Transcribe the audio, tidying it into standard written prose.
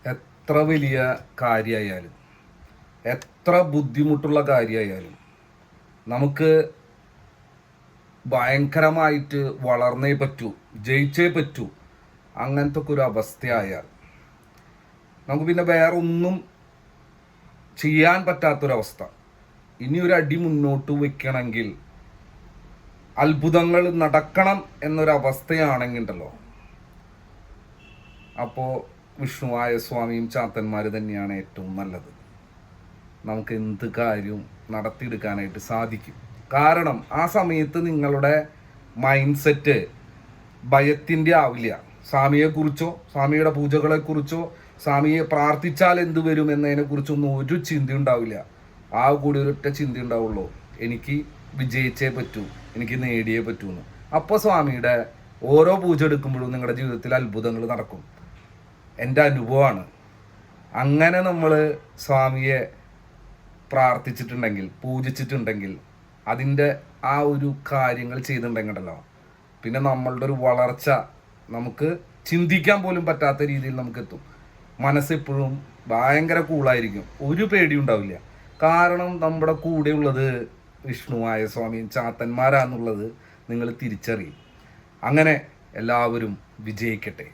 എത്ര വലിയ കാര്യമായാലും എത്ര ബുദ്ധിമുട്ടുള്ള കാര്യമായാലും നമുക്ക് ഭയങ്കരമായിട്ട് വളർന്നേ പറ്റൂ, ജയിച്ചേ പറ്റൂ. അങ്ങനത്തെ ഒക്കെ ഒരു അവസ്ഥയായാൽ നമുക്ക് പിന്നെ വേറെ ഒന്നും ചെയ്യാൻ പറ്റാത്തൊരവസ്ഥ. ഇനി ഒരു അടി മുന്നോട്ട് വയ്ക്കണമെങ്കിൽ, അത്ഭുതങ്ങൾ നടക്കണം എന്നൊരവസ്ഥയാണെങ്കിൽ ഉണ്ടല്ലോ, അപ്പോൾ വിഷ്ണുവായ സ്വാമിയും ചാത്തന്മാർ തന്നെയാണ് ഏറ്റവും നല്ലത്. നമുക്ക് എന്ത് കാര്യവും നടത്തിയെടുക്കാനായിട്ട് സാധിക്കും. കാരണം ആ സമയത്ത് നിങ്ങളുടെ മൈൻഡ് സെറ്റ് ഭയത്തിൻ്റെ ആവില്ല. സ്വാമിയെക്കുറിച്ചോ സ്വാമിയുടെ പൂജകളെക്കുറിച്ചോ സ്വാമിയെ പ്രാർത്ഥിച്ചാൽ എന്ത് വരും എന്നതിനെക്കുറിച്ചൊന്നും ഒരു ചിന്ത ഉണ്ടാവില്ല. ആ കൂടി ഒരൊറ്റ ചിന്ത ഉണ്ടാവുള്ളൂ, എനിക്ക് വിജയിച്ചേ പറ്റൂ, എനിക്ക് നേടിയേ പറ്റൂന്ന്. അപ്പോൾ സ്വാമിയുടെ ഓരോ പൂജ എടുക്കുമ്പോഴും നിങ്ങളുടെ ജീവിതത്തിൽ അത്ഭുതങ്ങൾ നടക്കും. എൻ്റെ അനുഭവമാണ്. അങ്ങനെ നമ്മൾ സ്വാമിയെ പ്രാർത്ഥിച്ചിട്ടുണ്ടെങ്കിൽ, പൂജിച്ചിട്ടുണ്ടെങ്കിൽ, അതിൻ്റെ ആ ഒരു കാര്യങ്ങൾ ചെയ്തിട്ടുണ്ടെങ്കിലോ, പിന്നെ നമ്മളുടെ ഒരു വളർച്ച നമുക്ക് ചിന്തിക്കാൻ പോലും പറ്റാത്ത രീതിയിൽ നമുക്ക് എത്തും. മനസ്സെപ്പോഴും ഭയങ്കര കൂളായിരിക്കും, ഒരു പേടിയും ഉണ്ടാവില്ല. കാരണം നമ്മുടെ കൂടെയുള്ളത് വിഷ്ണുവായ സ്വാമിയും ചാത്തന്മാരാന്നുള്ളത് നിങ്ങൾ തിരിച്ചറിയും. അങ്ങനെ എല്ലാവരും വിജയിക്കട്ടെ.